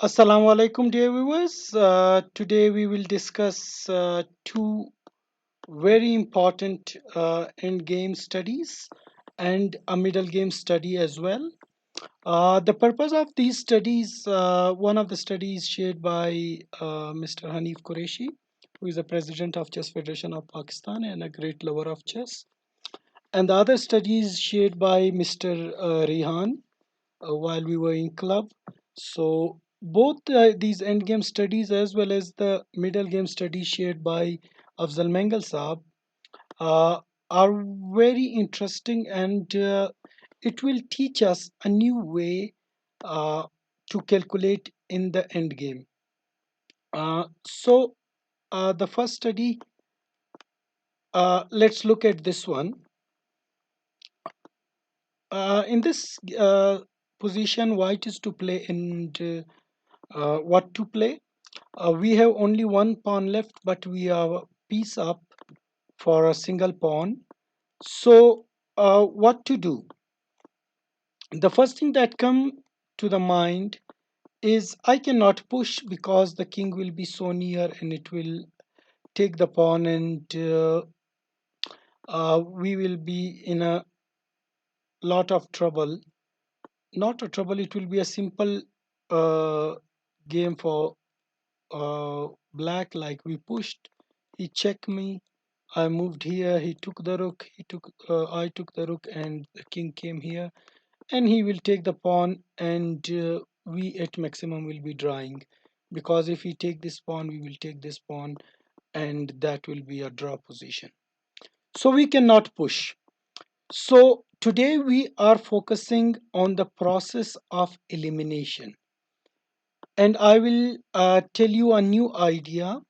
Assalamu alaikum, dear viewers. Today we will discuss two very important end game studies and a middle game study as well. The purpose of these studies, one of the studies shared by Mr. Hanif Qureshi, who is the president of Chess Federation of Pakistan and a great lover of chess, and the other study is shared by Mr. Rehan while we were in club. So both these end game studies as well as the middle game studies shared by Afzal Mengal Saab uh, are very interesting, and it will teach us a new way uh, to calculate in the end game. The first study, let's look at this one. In this position, white is to play and what to play. We have only one pawn left, but we are piece up for a single pawn. So, what to do? The first thing that come to the mind is I cannot push because the king will be so near and it will take the pawn, and we will be in a lot of trouble. Not a trouble, it will be a simple uh, game for black. Like we pushed, he checked me, I moved here, he took the rook, I took the rook, and the king came here, and he will take the pawn, and we at maximum will be drawing, because if we take this pawn, we will take this pawn, and that will be a draw position. So we cannot push. So today we are focusing on the process of elimination, and I will tell you a new idea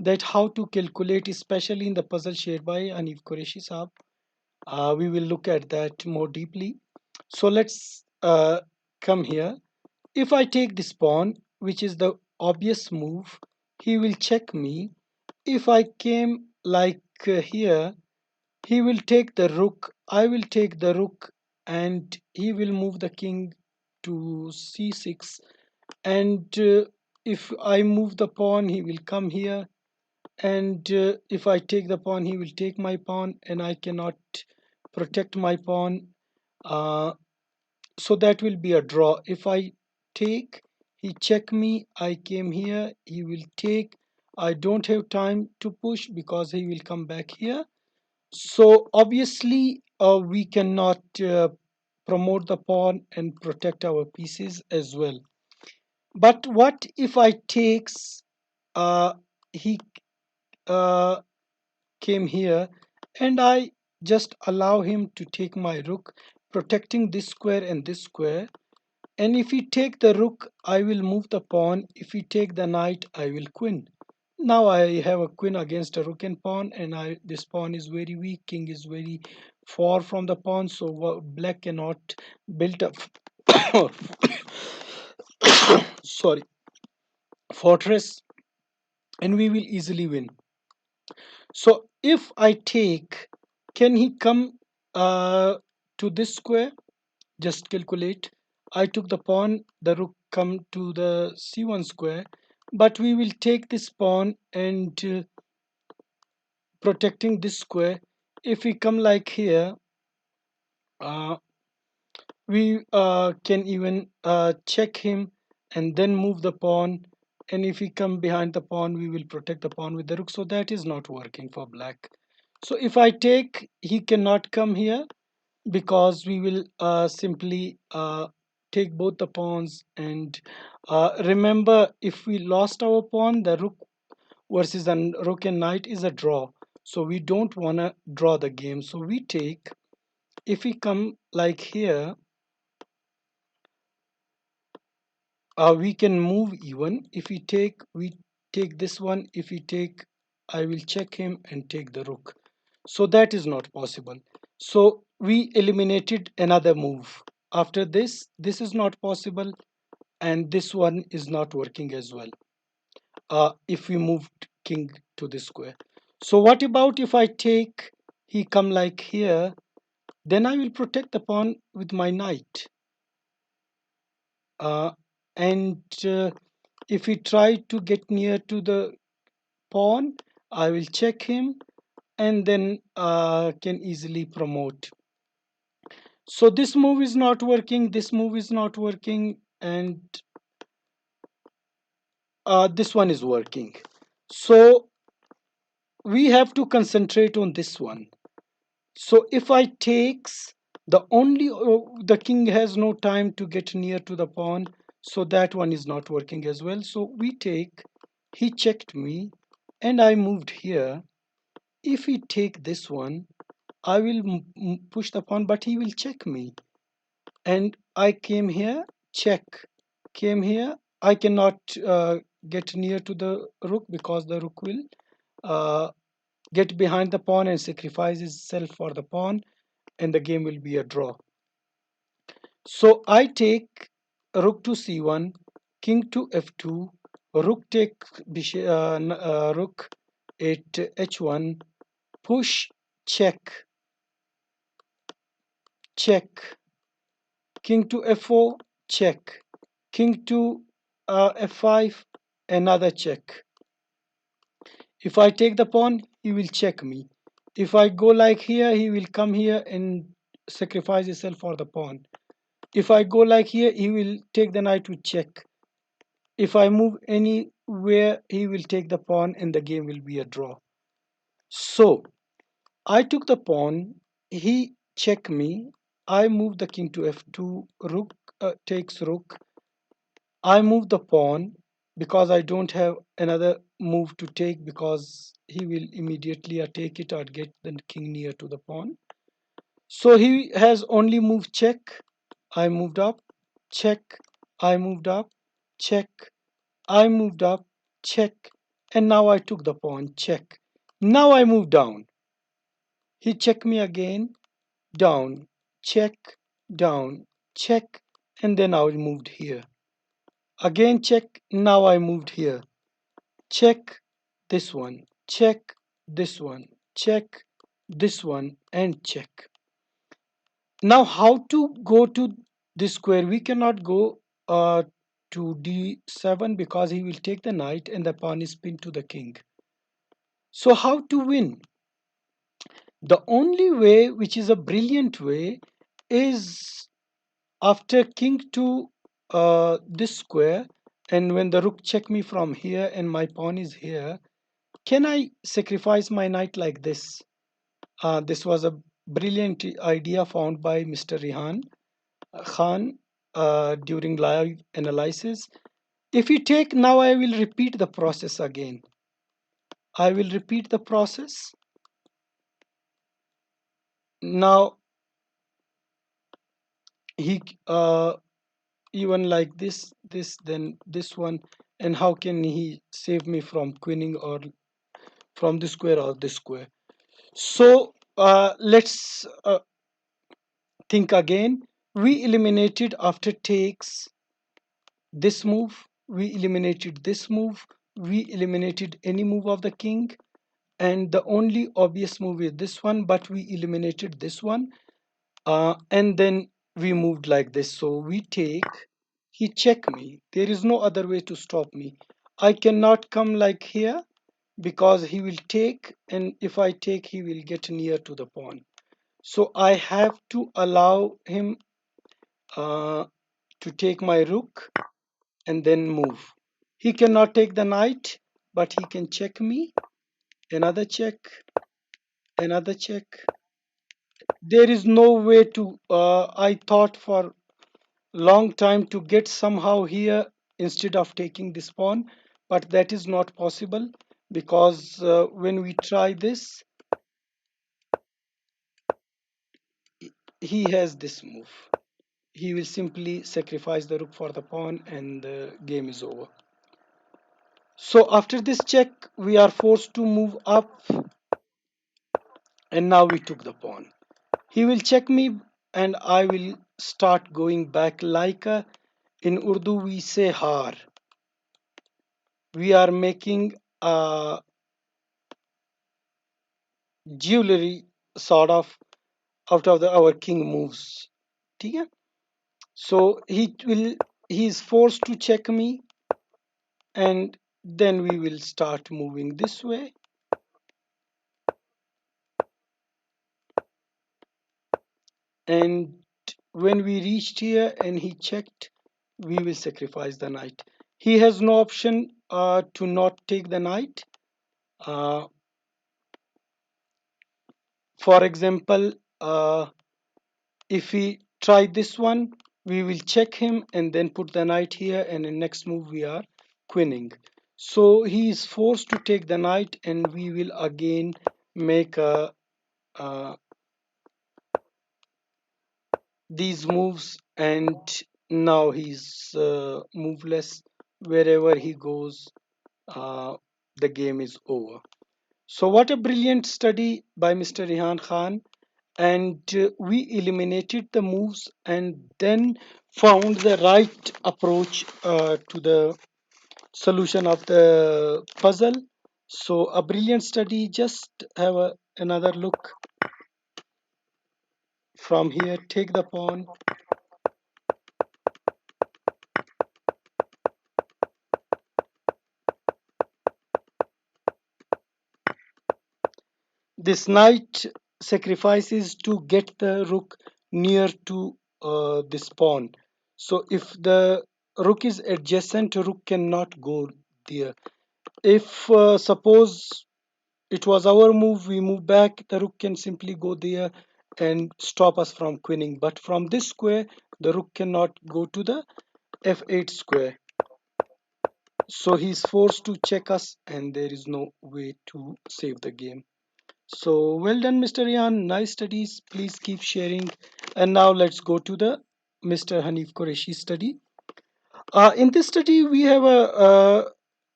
that how to calculate, especially in the puzzle shared by Hanif Qureshi Saab. We will look at that more deeply. So let's come here. If I take this pawn, which is the obvious move, he will check me. If I came like here, he will take the rook. I will take the rook, and he will move the king to c6. And if I move the pawn, he will come here, and if I take the pawn, he will take my pawn, and I cannot protect my pawn. So that will be a draw. If I take, he check me, I came here, he will take. I don't have time to push because he will come back here. So obviously we cannot promote the pawn and protect our pieces as well. But what if I takes, he uh, came here, and I just allow him to take my rook, protecting this square and this square. And if he take the rook, I will move the pawn. If he take the knight, I will queen. Now I have a queen against a rook and pawn, and I this pawn is very weak. King is very far from the pawn, so black cannot build up sorry, fortress, and we will easily win. So if I take, can he come to this square? Just calculate. I took the pawn, the rook come to the c1 square, but we will take this pawn and protecting this square. If we come like here, uh, we can even check him and then move the pawn. And if we come behind the pawn, we will protect the pawn with the rook. So that is not working for black. So if I take, he cannot come here because we will simply take both the pawns. And remember, if we lost our pawn, the rook versus a rook and knight is a draw. So we don't want to draw the game. So we take, if we come like here, we can move even. If we take this one. If we take, I will check him and take the rook. So that is not possible. So we eliminated another move. After this is not possible, and this one is not working as well. If we moved king to this square. So what about if I take, he come like here, then I will protect the pawn with my knight. and if he try to get near to the pawn, I will check him, and then can easily promote. So this move is not working, this move is not working, and this one is working. So we have to concentrate on this one. So if I takes, the king has no time to get near to the pawn, so that one is not working as well. So we take, he checked me, and I moved here. If he take this one, I will push the pawn, but he will check me. And I came here, check. Came here, I cannot get near to the rook because the rook will uh, get behind the pawn and sacrifice itself for the pawn, and the game will be a draw. So I take rook to c1, king to f2, rook take rook at h1, push, check, check, king to f4, check, king to f5, another check. If I take the pawn, he will check me. If I go like here, he will come here and sacrifice himself for the pawn. If I go like here, he will take the knight to check. If I move anywhere, he will take the pawn and the game will be a draw. So I took the pawn, he checked me. I move the king to f2, rook takes rook. I move the pawn because I don't have another move to take, because he will immediately take it or get the king near to the pawn. So he has only moved check. I moved up, check. I moved up, check. I moved up, check. And now I took the pawn, check. Now I move down. He checked me again, down, check, down, check. And then I moved here. Again check, now I moved here. Check this one, check this one, check this one, and check. Now how to go to this square? We cannot go to d7 because he will take the knight and the pawn is pinned to the king. So how to win? The only way, which is a brilliant way, is after king to this square, and when the rook check me from here and my pawn is here, can I sacrifice my knight like this? This was a brilliant idea found by Mr. Rehan Khan during live analysis. If you take, now I will repeat the process again. I will repeat the process. Now he even like this, then this one, and how can he save me from queening or from this square or this square? So let's think again. We eliminated after takes this move, we eliminated this move, we eliminated any move of the king, and the only obvious move is this one, but we eliminated this one, and then we moved like this. So we take, he check me, there is no other way to stop me. I cannot come like here because he will take, and if I take, he will get near to the pawn. So I have to allow him uh, to take my rook and then move. He cannot take the knight, but he can check me. Another check, another check. There is no way to, I thought for long time to get somehow here instead of taking this pawn, but that is not possible because when we try this, he has this move. He will simply sacrifice the rook for the pawn and the game is over. So after this check, we are forced to move up, and now we took the pawn. He will check me and I will start going back like in Urdu we say har. We are making a jewelry sort of out of our king moves. ठीक है? So he will, he is forced to check me, and then we will start moving this way. And when we reached here and he checked, we will sacrifice the knight. He has no option to not take the knight. uh, for example, if we try this one, we will check him and then put the knight here, and in next move we are queening. So he is forced to take the knight, and we will again make uh, these moves, and now he's moveless. Wherever he goes, uh, the game is over. So what a brilliant study by Mr. Rehan Khan. And we eliminated the moves and then found the right approach to the solution of the puzzle. So a brilliant study. Just have another look from here. Take the pawn. This knight sacrifices to get the rook near to this pawn. So if the rook is adjacent, rook cannot go there. If suppose it was our move, we move back, the rook can simply go there and stop us from queening. But from this square, the rook cannot go to the f8 square. So he's forced to check us, and there is no way to save the game. So well done, Mr. Yan. Nice studies. Please keep sharing. And now let's go to the Mr. Hanif Qureshi study. In this study, we have a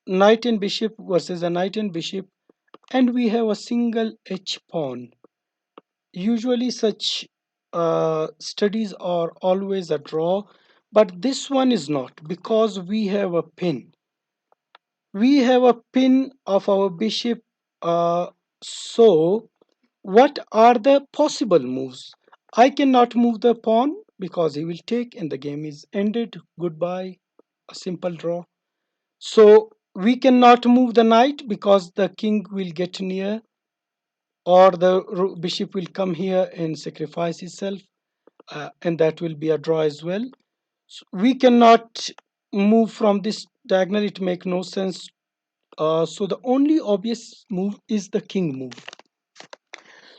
knight and bishop versus a knight and bishop, and we have a single H pawn. Usually, such studies are always a draw, but this one is not because we have a pin. We have a pin of our bishop. So, what are the possible moves? I cannot move the pawn because he will take, and the game is ended. Goodbye. A simple draw. So, we cannot move the knight because the king will get near, or the bishop will come here and sacrifice itself, and that will be a draw as well. So we cannot move from this diagonal, it make no sense. So the only obvious move is the king move.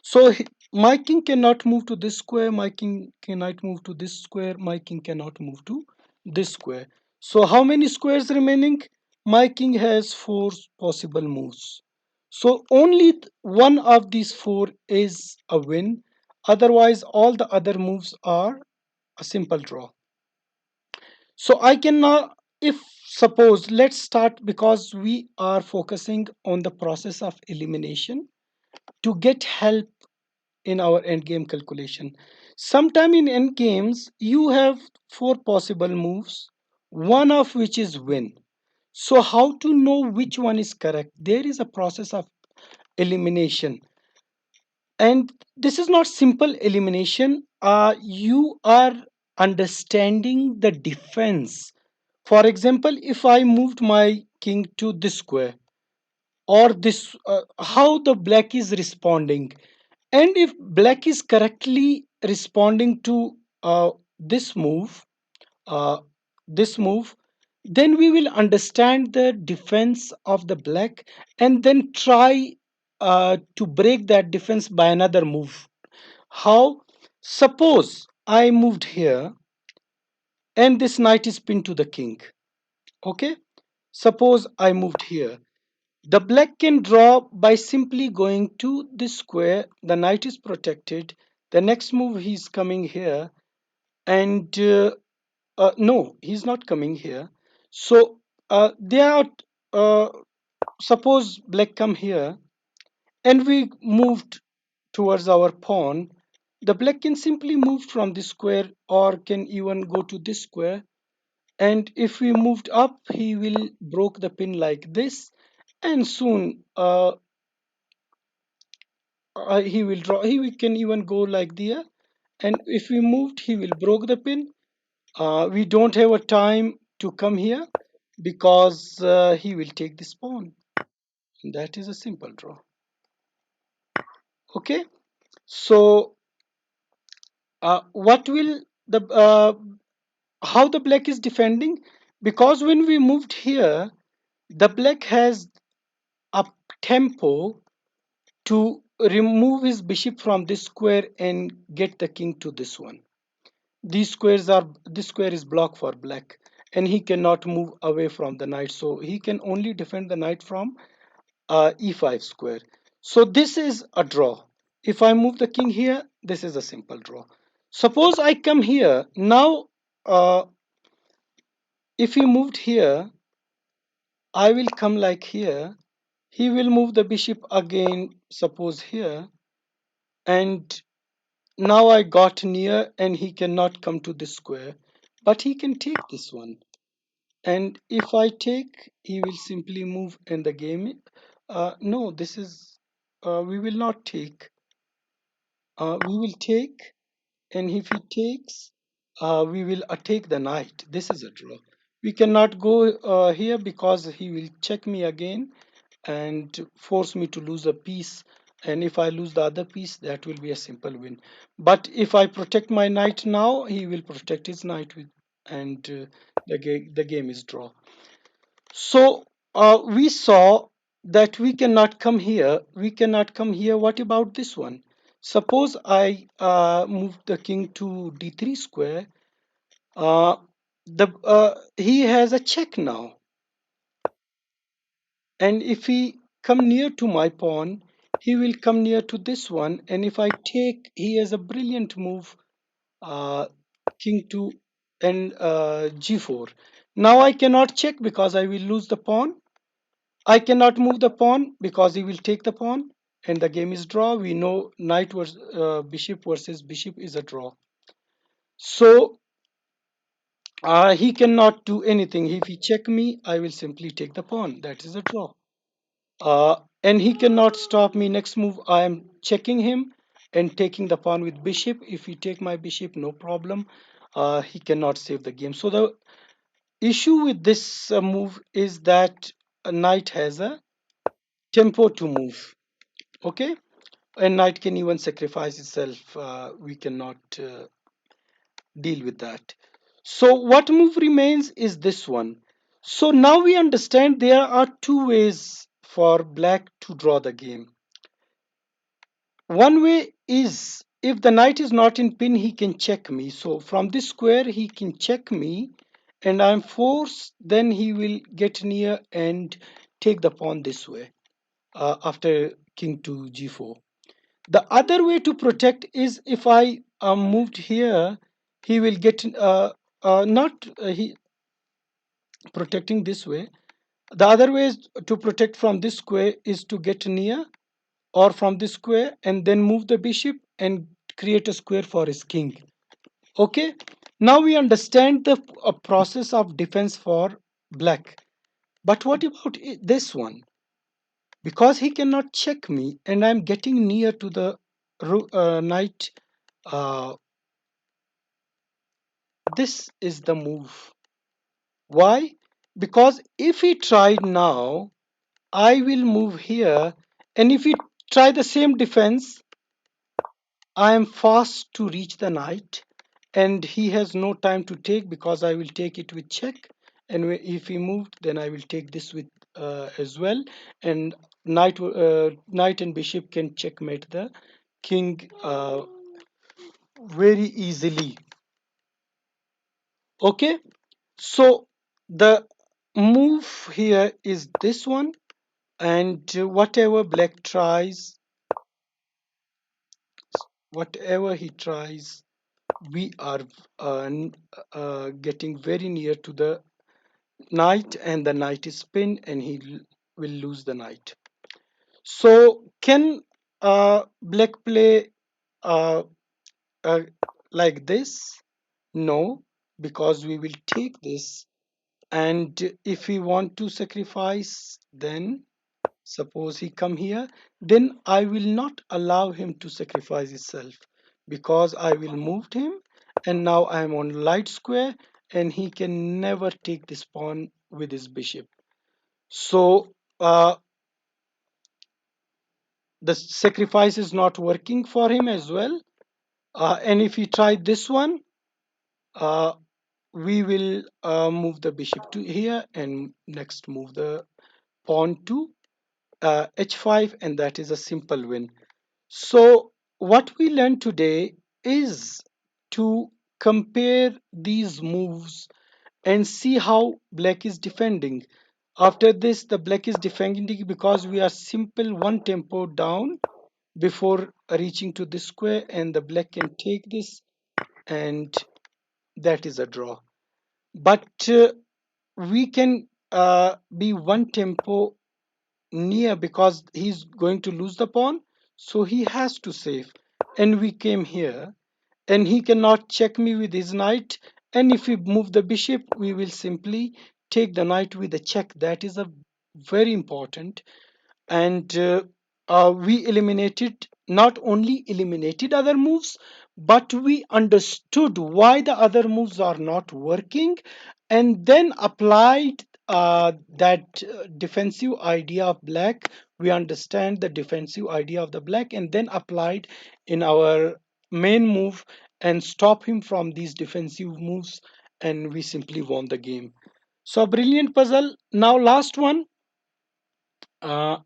So my king cannot move to this square, my king cannot move to this square, my king cannot move to this square. So how many squares remaining? My king has four possible moves. So only one of these four is a win. Otherwise, all the other moves are a simple draw. So I can now, if suppose, let's start because we are focusing on the process of elimination to get help in our endgame calculation. Sometime in endgames, you have four possible moves, one of which is win. So how to know which one is correct? There is a process of elimination, and this is not simple elimination. You are understanding the defense. For example, if I moved my king to this square, or this, how the black is responding, and if black is correctly responding to this move, uh, this move, then we will understand the defense of the black, and then try to break that defense by another move. How? Suppose I moved here and this knight is pinned to the king. Okay, suppose I moved here. The black can draw by simply going to this square. The knight is protected. The next move, he's coming here, and no, he's not coming here. So they are. Uh, suppose black come here, and we moved towards our pawn. The black can simply move from this square, or can even go to this square. And if we moved up, he will broke the pin like this, and soon he will draw. He can even go like there, and if we moved, he will broke the pin. We don't have a time to come here because he will take this pawn. That is a simple draw. Okay, so what will the how the black is defending? Because when we moved here, the black has a tempo to remove his bishop from this square and get the king to this one. This square is blocked for black, and he cannot move away from the knight, so he can only defend the knight from e5 square. So this is a draw. If I move the king here, this is a simple draw. Suppose I come here now. If he moved here, I will come like here. He will move the bishop again, suppose here, and now I got near and he cannot come to this square, but he can take this one. And if I take, he will simply move in the game. No, this is, we will not take. We will take, and if he takes, we will take the knight. This is a draw. We cannot go here because he will check me again and force me to lose a piece. And if I lose the other piece, that will be a simple win. But if I protect my knight now, he will protect his knight with, and the game is draw. So we saw that we cannot come here. We cannot come here. What about this one? Suppose I move the king to d3 square. He has a check now, and if he come near to my pawn, he will come near to this one. And if I take, he has a brilliant move, uh, king to and g4. Now I cannot check because I will lose the pawn. I cannot move the pawn because he will take the pawn, and the game is draw. We know knight versus bishop versus bishop is a draw. So he cannot do anything. If he check me, I will simply take the pawn. That is a draw. And he cannot stop me. Next move, I am checking him and taking the pawn with bishop. If he take my bishop, no problem. He cannot save the game. So the issue with this move is that a knight has a tempo to move. Okay, a knight can even sacrifice itself. We cannot deal with that. So what move remains is this one. So now we understand there are two ways for black to draw the game. One way is if the knight is not in pin, he can check me. So from this square, he can check me, and I'm forced. Then he will get near and take the pawn this way after king to g4. The other way to protect is if I moved here, he will get not he protecting this way. The other way is to protect from this square is to get near or from this square and then move the bishop and create a square for his king. Okay, now we understand the process of defense for black. But what about this one? Because he cannot check me and I'm getting near to the knight. uh, this is the move. Why? Because if he tried now, I will move here, and if he try the same defense, I am fast to reach the knight, and he has no time to take because I will take it with check. And if he moved, then I will take this with as well, and knight and bishop can checkmate the king very easily. Okay, so the move here is this one, and whatever he tries, we are getting very near to the knight, and the knight is pinned, and he will lose the knight. So can black play uh, uh, like this? No, because we will take this, and if we want to sacrifice, then suppose he come here, then I will not allow him to sacrifice himself because I will move him, and now I am on light square, and he can never take this pawn with his bishop. So the sacrifice is not working for him as well. And if he try this one, uh, we will move the bishop to here, and next move the pawn to h5, and that is a simple win. So what we learned today is to compare these moves and see how black is defending. After this, the black is defending because we are simple one tempo down before reaching to this square, and the black can take this, and that is a draw. But we can be one tempo near because he's going to lose the pawn, so he has to save. And we came here, and he cannot check me with his knight. And if we move the bishop, we will simply take the knight with a check. That is a very important. And we eliminated, not only eliminated other moves, but we understood why the other moves are not working, and then applied that defensive idea of black. We understand the defensive idea of the black, and then applied in our main move and stop him from these defensive moves, and we simply won the game. So a brilliant puzzle. Now last one uh,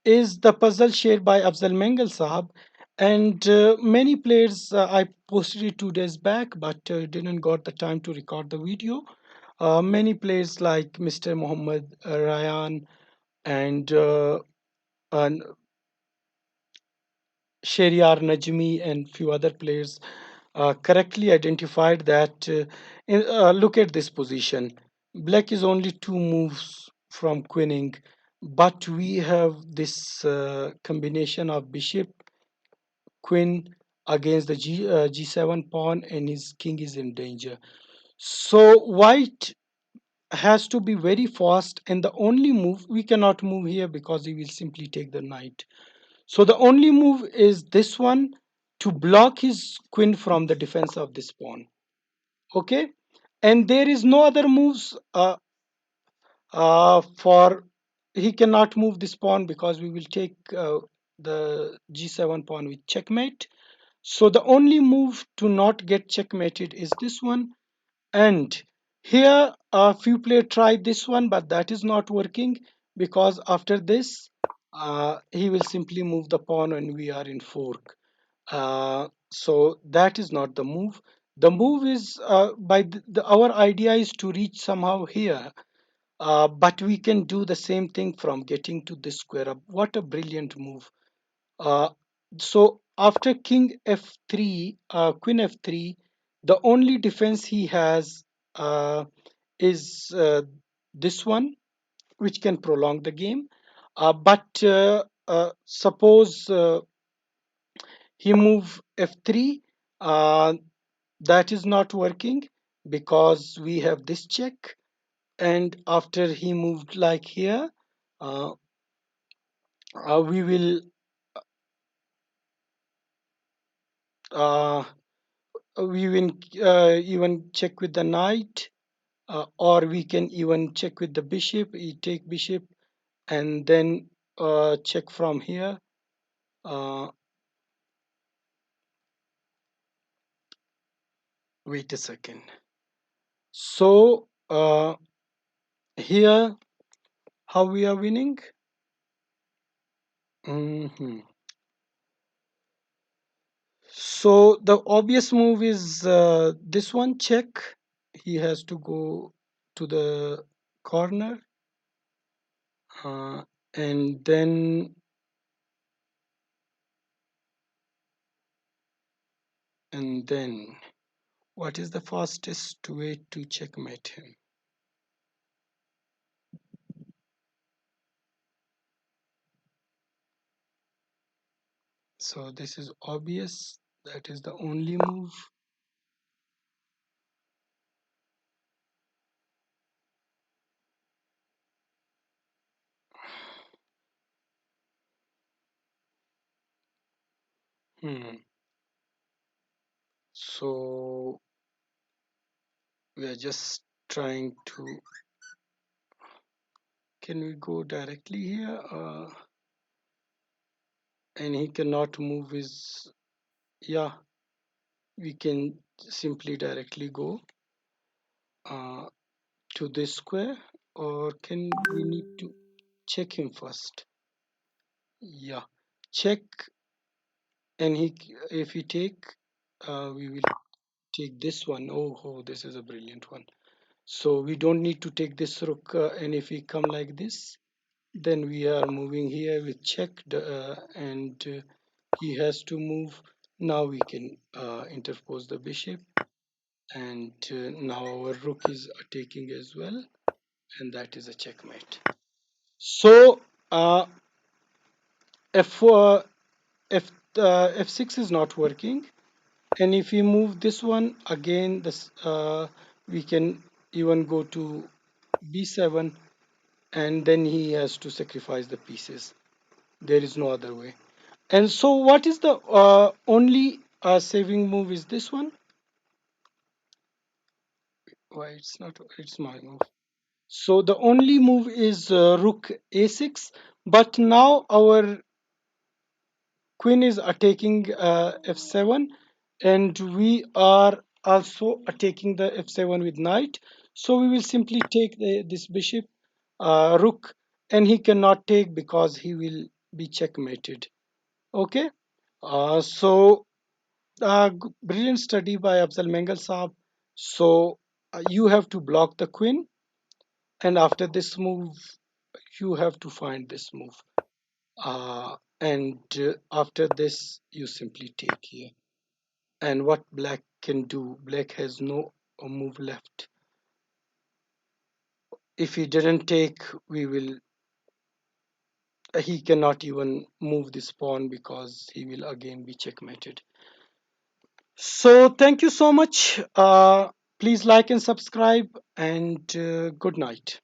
is the puzzle shared by Afzal Mengal Sahab. And many players, I posted it 2 days back, but didn't got the time to record the video. Many players like Mr. Muhammad Ryan and Sheriar Najmi and few other players correctly identified that look at this position. Black is only 2 moves from queening, but we have this combination of bishop, queen against the g7 pawn, and his king is in danger. So white has to be very fast, and the only move, we cannot move here because he will simply take the knight. So the only move is this one, to block his queen from the defense of this pawn. Okay, and there is no other moves for, he cannot move this pawn because we will take the g7 pawn with checkmate. So the only move to not get checkmated is this one. And here a few players tried this one, but that is not working because after this he will simply move the pawn and we are in fork. So that is not the move. The move is our idea is to reach somehow here, but we can do the same thing from getting to this square up. What a brilliant move. uh, so after king f3, queen f3, the only defense he has is this one, which can prolong the game. But suppose he move f3, uh, that is not working because we have this check. And after he moved like here, uh, we will uh, we will even check with the knight, or we can even check with the bishop. You take bishop and then check from here. Uh, Wait a second. So here, how we are winning? Mhm. So the obvious move is this one, check. He has to go to the corner, uh, and then what is the fastest way to checkmate him? So this is obvious. That is the only move. Hmm. So we are just trying to. Can we go directly here? And he cannot move his. Yeah, we can simply directly go uh, to this square, or can we need to check him first? Yeah, check, and he if he take, we will take this one. Oh, this is a brilliant one. So we don't need to take this rook, and if we come like this, then we are moving here with checked, and he has to move. Now we can interpose the bishop, and now our rook is taking as well, and that is a checkmate. So f f f6 is not working, and if we move this one again, this we can even go to b7, and then he has to sacrifice the pieces. There is no other way. And so what is the only saving move is this one? Why it's not, it's my move. So the only move is rook a6, but now our queen is attacking f7, and we are also attacking the f7 with knight. So we will simply take this bishop, rook, and he cannot take because he will be checkmated. Okay. So brilliant study by Afzal Mengal Saab. So you have to block the queen, and after this move, you have to find this move. And after this, you simply take here. And what black can do, black has no move left. If he didn't take, we will. He cannot even move this pawn because he will again be checkmated. So thank you so much. Please like and subscribe, and good night.